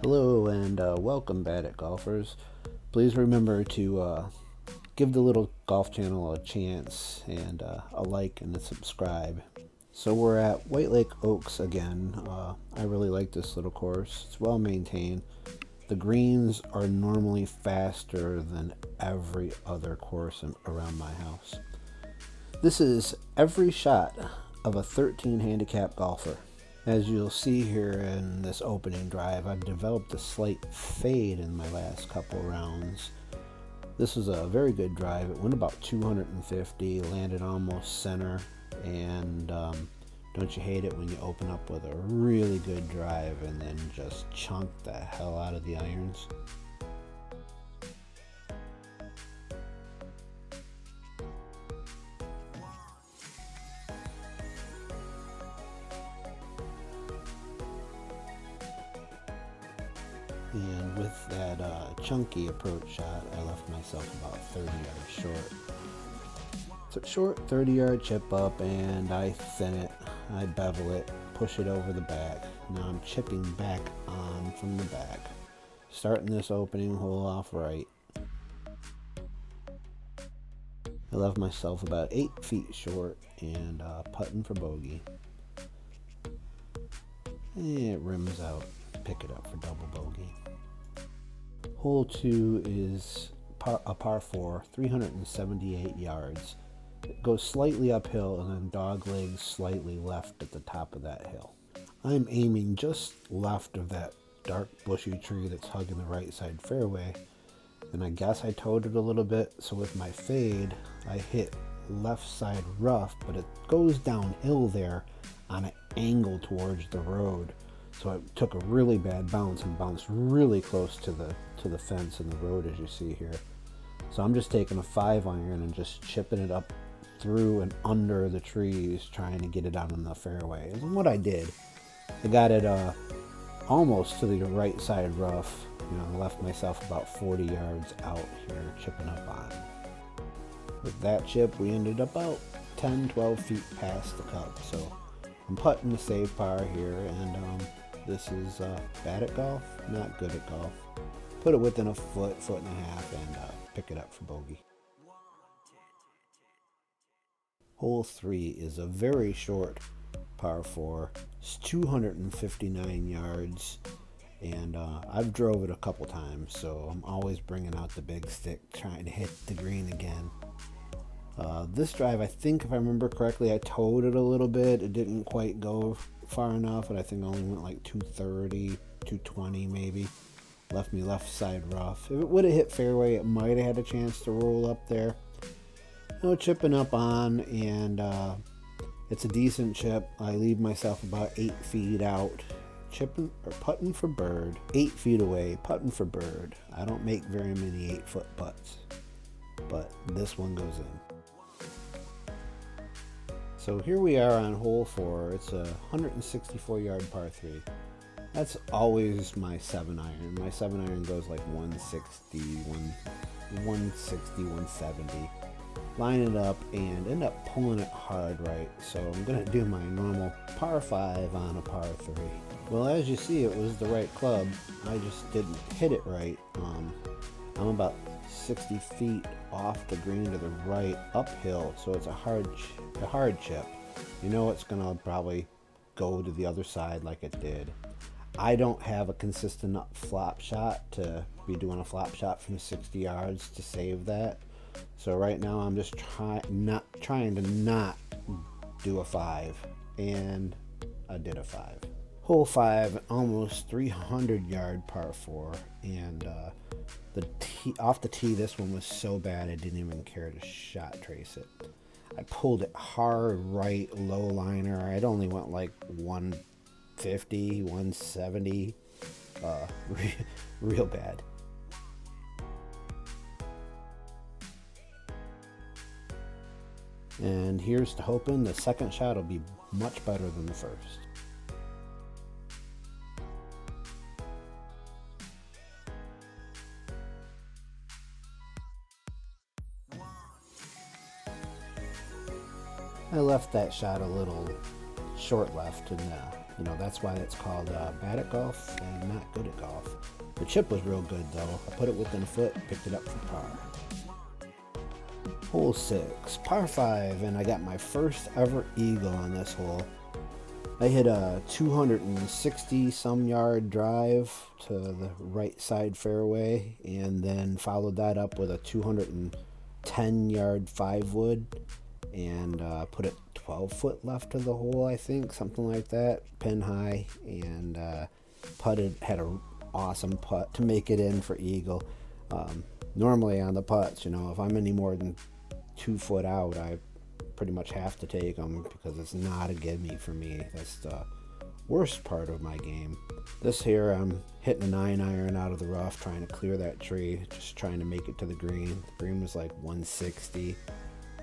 Hello and welcome, Bad at Golfers. Please remember to give the little golf channel a chance and a like and a subscribe. So we're at White Lake Oaks again. I really like this little course. It's well maintained. The greens are normally faster than every other course around my house. This is every shot of a 13 handicap golfer. As you'll see here in this opening drive, I've developed a slight fade in my last couple rounds. This was a very good drive. It went about 250, landed almost center, and don't you hate it when you open up with a really good drive and then just chunk the hell out of the irons? And with that chunky approach shot, I left myself about 30 yards short. It's a short 30-yard chip up, and I thin it, I bevel it, push it over the back. Now I'm chipping back on from the back. Starting this opening hole off right. I left myself about 8 feet short and putting for bogey. And it rims out. Pick it up for double bogey. Hole 2 is a par 4, 378 yards. It goes slightly uphill and then dog legs slightly left at the top of that hill. I'm aiming just left of that dark bushy tree that's hugging the right side fairway, and I guess I towed it a little bit, so with my fade I hit left side rough, but it goes downhill there on an angle towards the road. So I took a really bad bounce and bounced really close to the fence and the road, as you see here. So I'm just taking a 5-iron and just chipping it up through and under the trees, trying to get it out on the fairway. And what I did, I got it almost to the right side rough. I left myself about 40 yards out here, chipping up on. With that chip, we ended up about 10-12 feet past the cup. So I'm putting to save par here, and this is bad at golf, not good at golf. Put it within a foot and a half, and pick it up for bogey. Hole 3 is a very short par 4. It's 259 yards, and I've drove it a couple times, so I'm always bringing out the big stick, trying to hit the green again. This drive, I think if I remember correctly, I towed it a little bit. It didn't quite go far enough, and I think I only went like 230, 220 maybe. Left me left side rough. If it would have hit fairway, it might have had a chance to roll up there. Chipping up on, and it's a decent chip. I leave myself about 8 feet out. Chipping or putting for bird. 8 feet away, putting for bird. I don't make very many 8-foot putts, but this one goes in. So here we are on hole 4. It's a 164-yard par 3. That's always my 7-iron. My 7-iron goes like 160, 170. Line it up and end up pulling it hard right. So I'm going to do my normal par 5 on a par 3. Well, as you see, it was the right club. I just didn't hit it right. I'm about 60 feet off the green to the right, uphill, so it's a hard chip. You know it's gonna probably go to the other side like it did. I don't have a consistent flop shot to be doing a flop shot from 60 yards to save that. So right now I'm just trying to not do a 5, and I did a 5. Hole 5, almost 300-yard par 4, and off the tee, this one was so bad I didn't even care to shot trace it. I pulled it hard right, low liner. I'd only went like 150, 170, real bad. And here's to hoping the second shot will be much better than the first. I left that shot a little short left, and that's why it's called bad at golf and not good at golf. chip was real good though. I put it within a foot, picked it up for par. Hole 6, par 5, and I got my first ever eagle on this hole. I hit a 260 some yard drive to the right side fairway, and then followed that up with a 210 yard 5-wood, and put it 12 foot left of the hole, I think, something like that, pin high, and had an awesome putt to make it in for eagle. Normally on the putts, if I'm any more than 2 foot out, I pretty much have to take them because it's not a gimme for me. That's the worst part of my game. This here, I'm hitting a 9-iron out of the rough, trying to clear that tree, just trying to make it to the green. The green was like 160.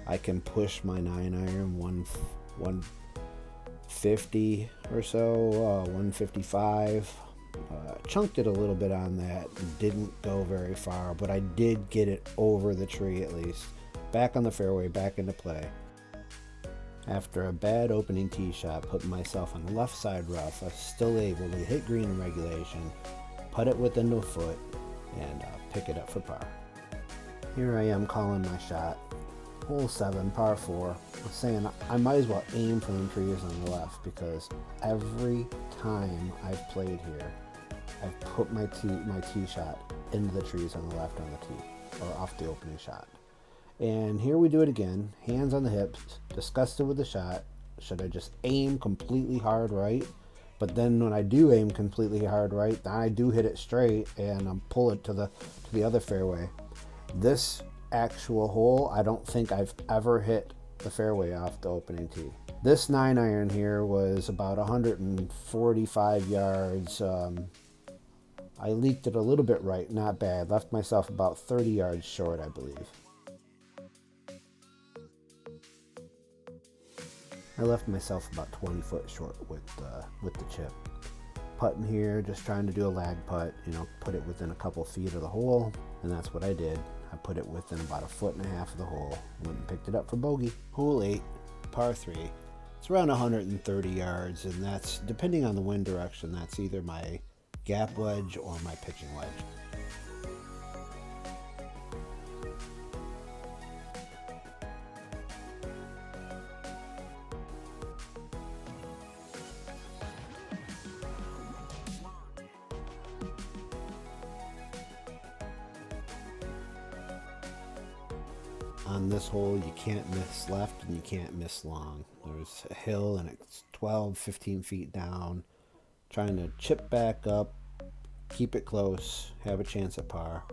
I can push my 9-iron 150 or so, 155. Chunked it a little bit on that. Didn't go very far, but I did get it over the tree at least. Back on the fairway, back into play. After a bad opening tee shot, putting myself on the left side rough, I was still able to hit green in regulation, putt it within a foot, and pick it up for par. Here I am calling my shot. Hole 7, par 4. I'm saying I might as well aim for them trees on the left, because every time I've played here, I've put my tee shot into the trees on the left on the tee, or off the opening shot. And here we do it again, hands on the hips, disgusted with the shot. Should I just aim completely hard right? But then when I do aim completely hard right, then I do hit it straight and pull it to the other fairway. This actual hole, I don't think I've ever hit the fairway off the opening tee. This 9-iron here was about 145 yards. I leaked it a little bit right, not bad. Left myself about 30 yards short, I believe. I left myself about 20 foot short with the chip. Putting here, just trying to do a lag putt, put it within a couple feet of the hole, and that's what I did. I put it within about 1.5 foot of the hole, went and picked it up for bogey. Hole 8, par 3. It's around 130 yards, and that's, depending on the wind direction, that's either my gap wedge or my pitching wedge. On this hole, you can't miss left and you can't miss long. There's a hill and it's 12, 15 feet down. Trying to chip back up, keep it close, have a chance at par.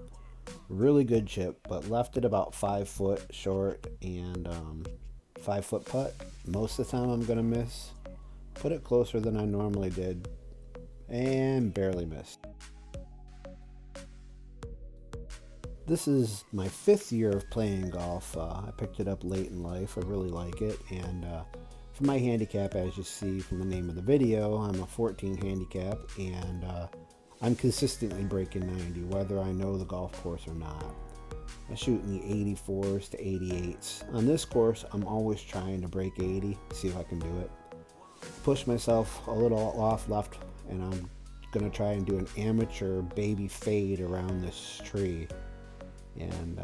Really good chip, but left it about 5 foot short, and 5 foot putt. Most of the time I'm gonna miss. Put it closer than I normally did and barely missed. This is my 5th year of playing golf. I picked it up late in life. I really like it. And for my handicap, as you see from the name of the video, I'm a 14 handicap, and I'm consistently breaking 90, whether I know the golf course or not. I shoot in the 84s to 88s. On this course, I'm always trying to break 80, see if I can do it. Push myself a little off left, and I'm going to try and do an amateur baby fade around this tree. And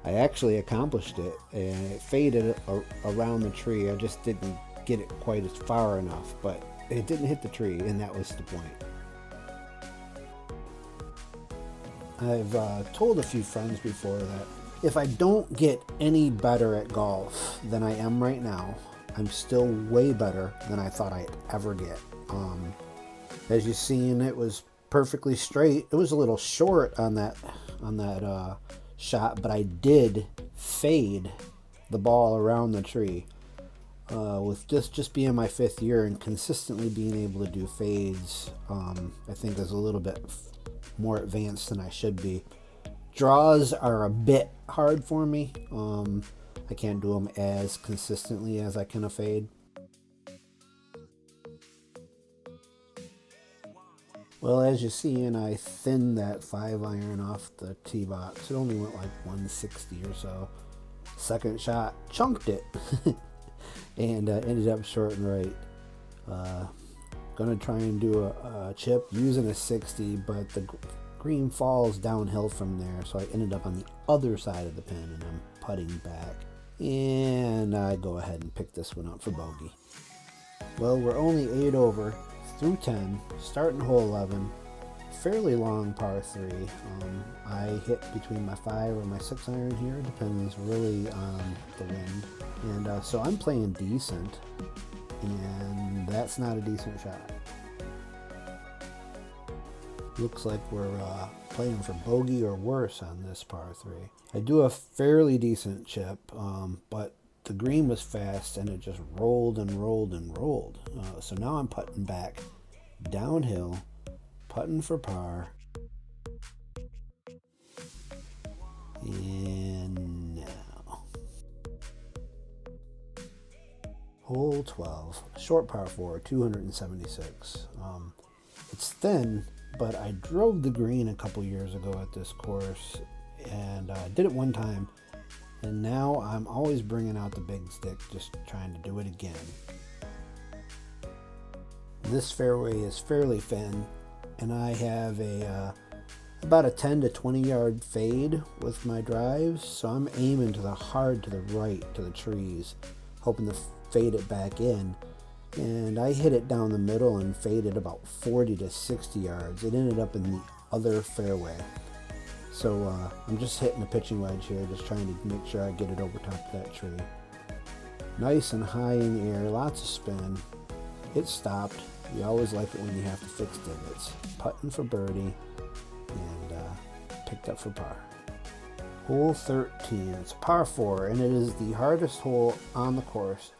I actually accomplished it, and it faded around the tree. I just didn't get it quite as far enough, but it didn't hit the tree, and that was the point. I've told a few friends before that if I don't get any better at golf than I am right now, I'm still way better than I thought I'd ever get. As you've seen, it was perfectly straight. It was a little short on that shot, but I did fade the ball around the tree. With just being my 5th year and consistently being able to do fades, I think is a little bit more advanced than I should be. Draws are a bit hard for me. I can't do them as consistently as I can a fade. Well, as you see, and I thinned that 5-iron off the tee box. It only went like 160 or so. Second shot, chunked it, and ended up short and right. Gonna try and do a chip using a 60, but the green falls downhill from there, so I ended up on the other side of the pin, and I'm putting back. And I go ahead and pick this one up for bogey. Well, we're only 8 over through 10, starting hole 11. Fairly long par 3. I hit between my 5 or my 6 iron here, depends really on the wind. And so I'm playing decent, and that's not a decent shot. Looks like we're playing for bogey or worse on this par 3. I do a fairly decent chip, but the green was fast and it just rolled and rolled and rolled. So now I'm putting back downhill, putting for par. And now, hole 12, short par 4, 276. It's thin, but I drove the green a couple years ago at this course, and did it one time, and now I'm always bringing out the big stick, just trying to do it again. This fairway is fairly thin, and I have about a 10 to 20 yard fade with my drives, so I'm aiming hard to the right, to the trees, hoping to fade it back in. And I hit it down the middle and faded about 40 to 60 yards. It ended up in the other fairway. So I'm just hitting a pitching wedge here, just trying to make sure I get it over top of that tree. Nice and high in the air, lots of spin. It stopped. You always like it when you have to fix divots. Putting for birdie, and picked up for par. Hole 13, it's a par 4, and it is the hardest hole on the course.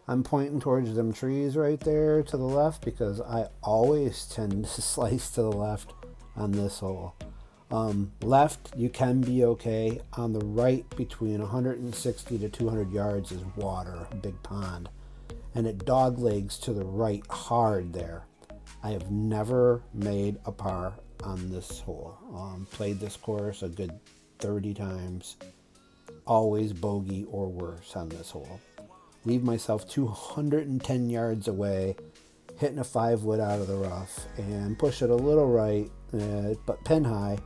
I'm pointing towards them trees right there to the left because I always tend to slice to the left on this hole. Left, you can be okay. On the right, between 160 to 200 yards is water, a big pond. And it dog legs to the right hard there. I have never made a par on this hole. Played this course a good 30 times. Always bogey or worse on this hole. Leave myself 210 yards away, hitting a 5-wood out of the rough, and push it a little right, but pin high,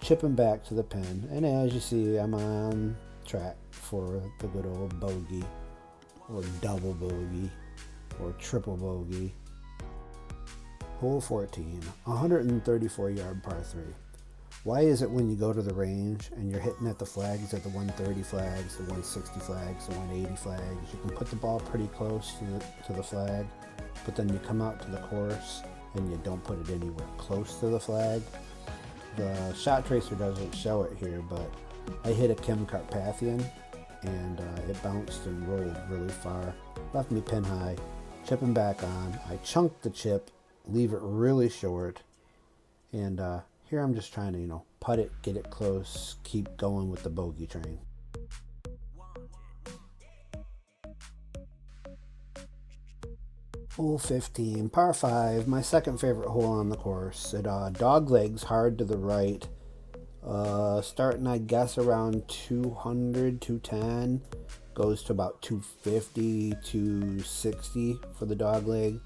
chipping back to the pin. And as you see, I'm on track for the good old bogey, or double bogey, or triple bogey. Hole 14, 134 yard par 3. Why is it when you go to the range and you're hitting at the flags, at the 130 flags, the 160 flags, the 180 flags, you can put the ball pretty close to the flag, but then you come out to the course and you don't put it anywhere close to the flag? The shot tracer doesn't show it here, but I hit a Kim Carpathian, and it bounced and rolled really far, left me pin high, chipping back on. I chunked the chip, leave it really short, and here I'm just trying to, putt it, get it close, keep going with the bogey train. Hole 15, par 5, my second favorite hole on the course. It dog legs hard to the right, starting I guess around 200, 210, goes to about 250, 260 for the dog leg.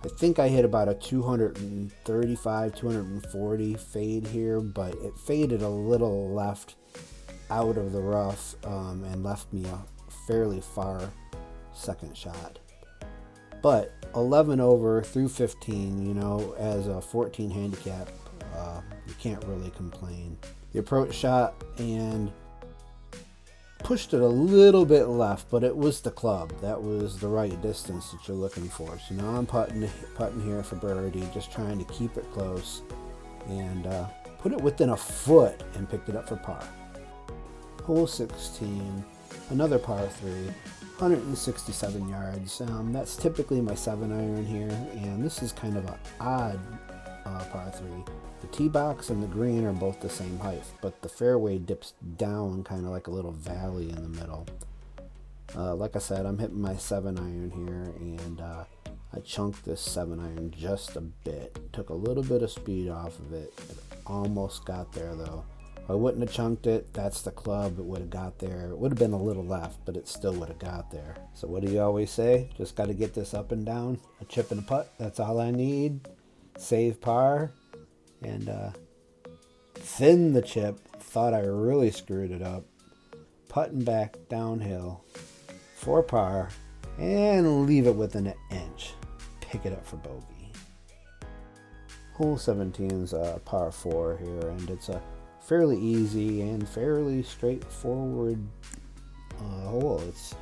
I think I hit about a 235, 240 fade here, but it faded a little left out of the rough and left me a fairly far second shot. But 11 over through 15, as a 14 handicap, you can't really complain. The approach shot and pushed it a little bit left, but it was the club. That was the right distance that you're looking for. So now I'm putting here for birdie, just trying to keep it close and put it within a foot and picked it up for par. Hole 16, another par 3, 167 yards. That's typically my 7-iron here, and this is kind of an odd par 3. The tee box and the green are both the same height, but the fairway dips down kind of like a little valley in the middle. Like I said, I'm hitting my 7-iron here, and I chunked this 7-iron just a bit. Took a little bit of speed off of it. It almost got there though. If I wouldn't have chunked it, that's the club, it would have got there. It would have been a little left, but it still would have got there. So what do you always say? Just got to get this up and down. A chip and a putt, that's all I need. Save par. And Thin the chip, thought I really screwed it up. Putting back downhill for par and leave it within an inch. Pick it up for bogey. Hole 17 is a par 4 here, and it's a fairly easy and fairly straightforward hole. It's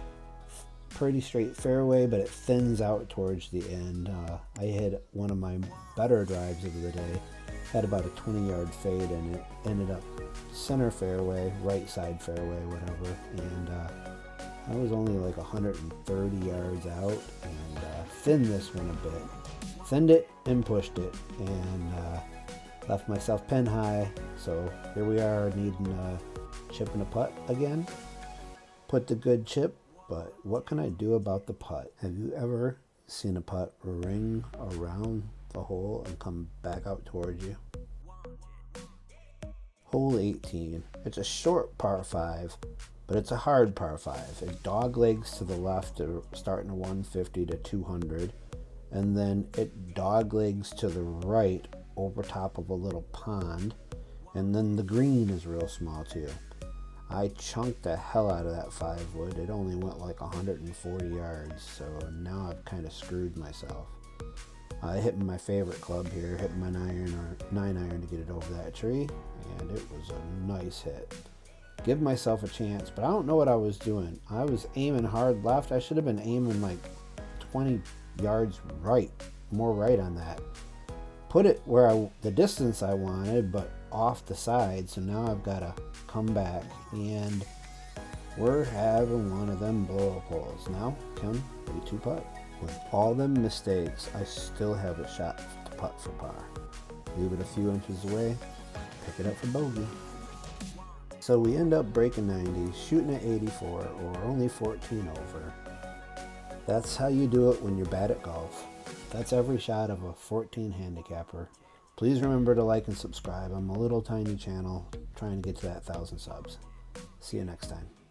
pretty straight fairway, but it thins out towards the end. I hit one of my better drives of the day. Had about a 20-yard fade, and it ended up center fairway, right side fairway, whatever. And I was only like 130 yards out, and thinned this one a bit. Thinned it and pushed it, and left myself pin high. So here we are, needing a chip and a putt again. Put the good chip, but what can I do about the putt? Have you ever seen a putt ring around the hole and come back out towards you? Hole 18. It's a short par 5, but it's a hard par 5. It dog legs to the left, starting at 150 to 200, and then it dog legs to the right over top of a little pond, and then the green is real small too. I chunked the hell out of that 5-wood. It only went like 140 yards, so now I've kind of screwed myself. I hit my favorite club here, hit my 9-iron to get it over that tree, and it was a nice hit. Give myself a chance, but I don't know what I was doing. I was aiming hard left. I should have been aiming like 20 yards right, more right on that. Put it where the distance I wanted, but off the side, so now I've got to come back, and we're having one of them blow up holes. Now, Kim, we 2-putt. With all them mistakes, I still have a shot to putt for par. Leave it a few inches away, pick it up for bogey. So we end up breaking 90, shooting at 84, or only 14 over. That's how you do it when you're bad at golf. That's every shot of a 14 handicapper. Please remember to like and subscribe. I'm a little tiny channel trying to get to that 1,000 subs. See you next time.